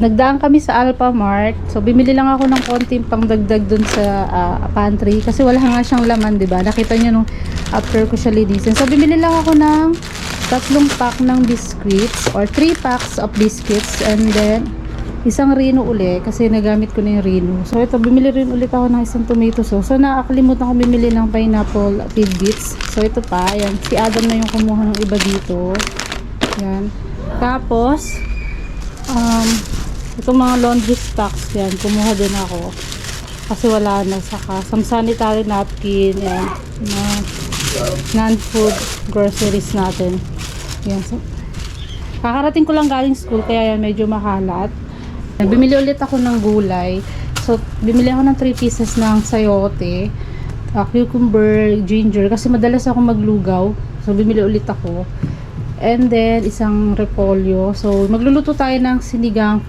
Nagdaan kami sa Alphamart. So, bimili lang ako ng konting pangdagdag dun sa pantry. Kasi wala nga siyang laman, diba? Nakita nyo nung after ko siya linisin. So, bimili lang ako ng 3 pack ng biscuits or 3 packs of biscuits. And then, isang Rino uli kasi nagamit ko na yung Rino. So, ito, bimili rin ulit ako ng isang tomato sauce. So, nakakalimutan ko bimili ng pineapple tidbits. So, ito pa. Ayan. Si Adam na yung kumuha ng iba dito. Ayan. Tapos, itong mga laundry stocks yan, kumuha din ako kasi wala na. Saka some sanitary napkin, yan, non-food groceries natin yan. So, kakarating ko lang galing school kaya yan medyo makalat. Bimili ulit ako ng gulay. So bimili ako ng 3 pieces ng sayote, cucumber, ginger kasi madalas ako maglugaw. So bimili ulit ako, and then isang repolyo. So magluluto tayo ng sinigang.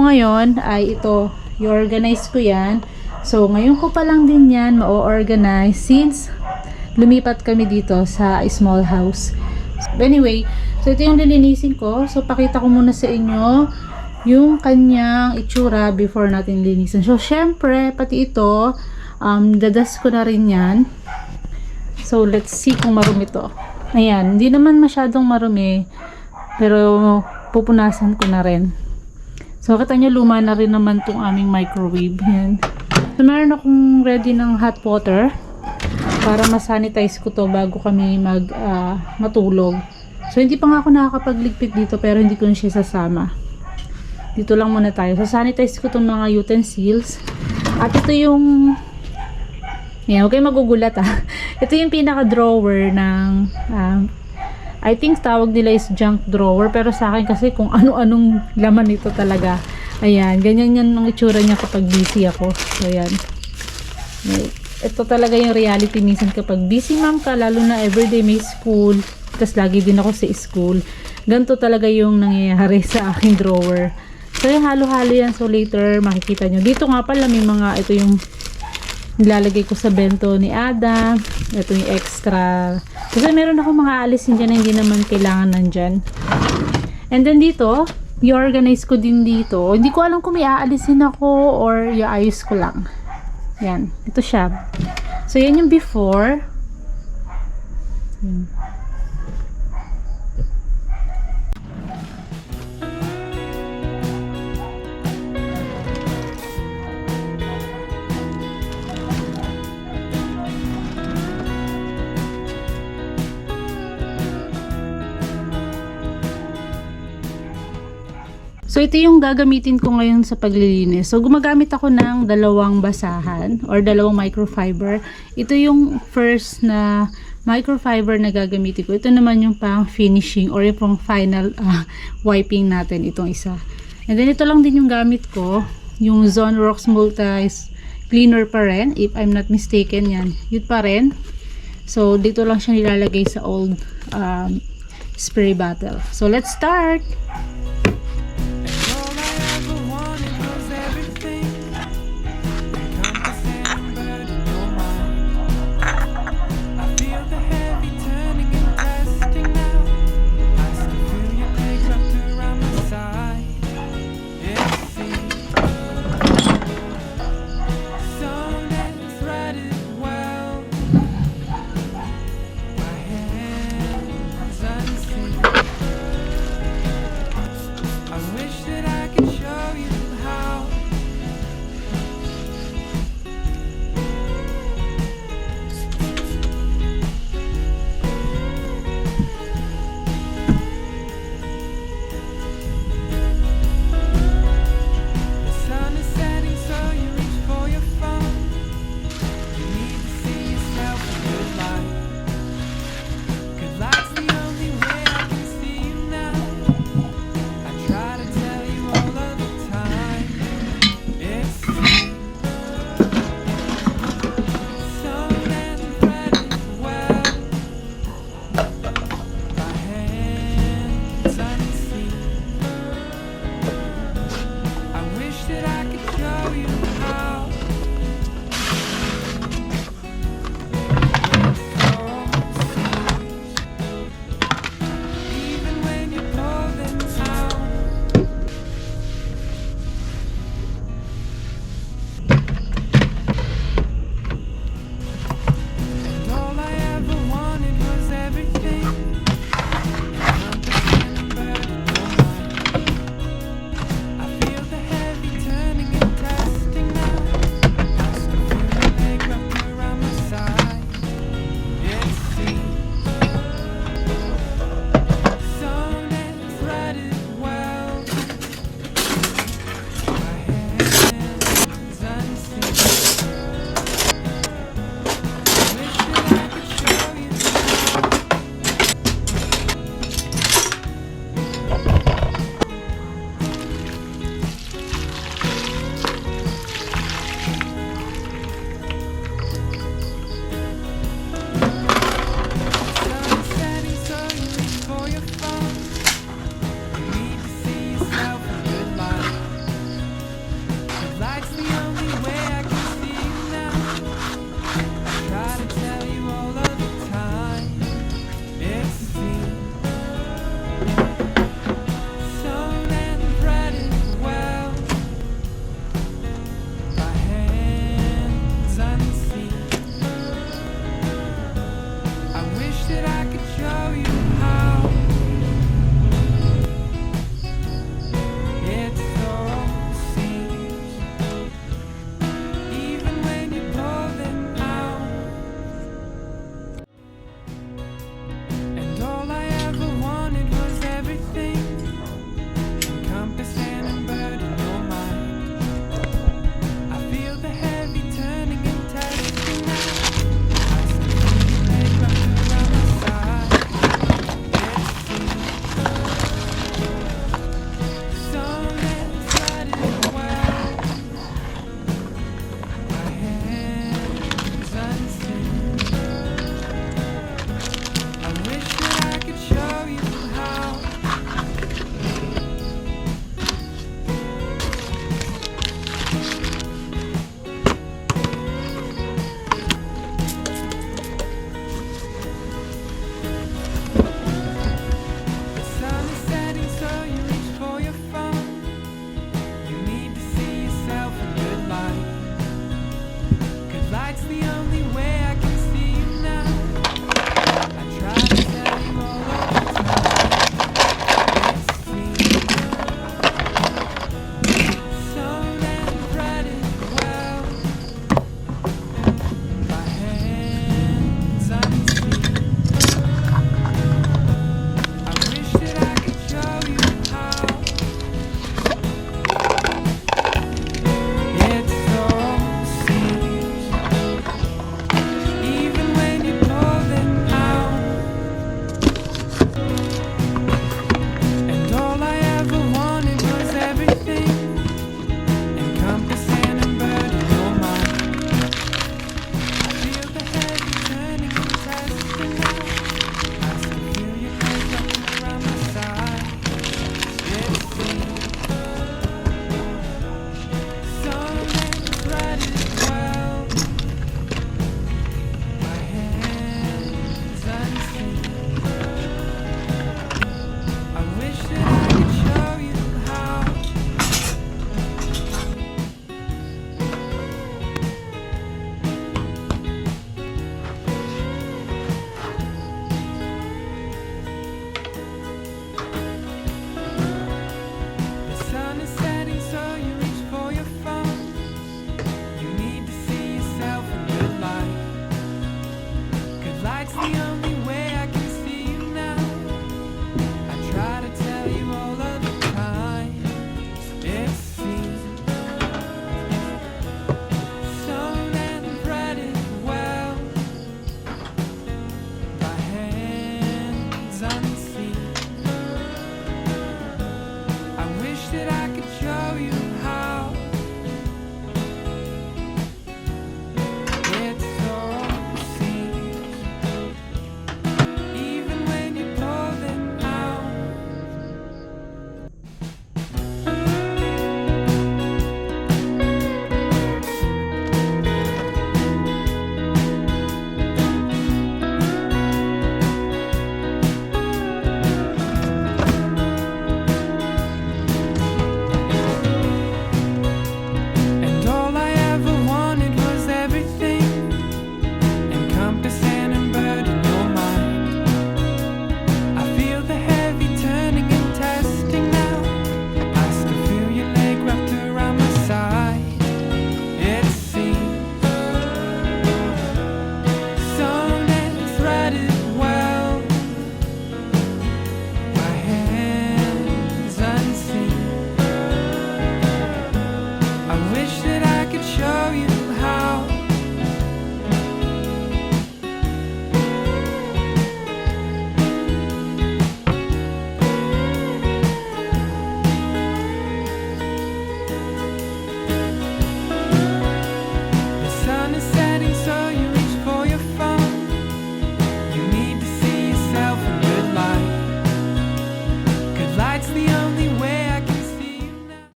ngayon ay ito, i-organize ko yan. So, ngayon ko pa lang din yan ma-organize since lumipat kami dito sa small house. So, anyway, so ito yung lilinisin ko. So, pakita ko muna sa inyo yung kanyang itsura before natin linisin. So, syempre, pati ito, dadas ko na rin yan. So, let's see kung marumi to. Ayan, hindi naman masyadong marumi, pero pupunasan ko na rin. So, kita nyo, luma na rin naman tong aming microwave. Ayan. So, meron akong ready ng hot water para masanitize ko to bago kami matulog. So, hindi pa nga ako nakakapagligpit dito, pero hindi ko na siya sasama. Dito lang muna tayo. So, sanitize ko tong mga utensils. At ito yung yan, okay magugulat Ito yung pinaka-drawer ng I think tawag nila is junk drawer, pero sa akin kasi kung ano-anong laman ito talaga. Ayan, ganyan yan ang itsura niya kapag busy ako. So, ayan. Ito talaga yung reality minsan kapag busy ma'am ka, lalo na everyday may school, tapos lagi din ako sa school. Ganito talaga yung nangyayari sa aking drawer. So, yung halo-halo yan. So, later makikita nyo. Dito nga pala may mga, ito yung nilalagay ko sa bento ni Ada. Ito yung extra. Kasi meron ako mga alisin dyan na hindi naman kailangan nandyan. And then dito, i-organize ko din dito. Hindi ko alam kung may aalisin ako or iayos ko lang. Yan. Ito siya. So, yan yung before. Yan. So, ito yung gagamitin ko ngayon sa paglilinis. So, gumagamit ako ng dalawang basahan or dalawang microfiber. Ito yung first na microfiber na gagamitin ko. Ito naman yung pang finishing or yung pang final wiping natin. Itong isa. And then, ito lang din yung gamit ko. Yung Zonrox Multi Cleaner pa rin. If I'm not mistaken, yan. Yun pa rin. So, dito lang siya nilalagay sa old spray bottle. So, let's start! That I could show you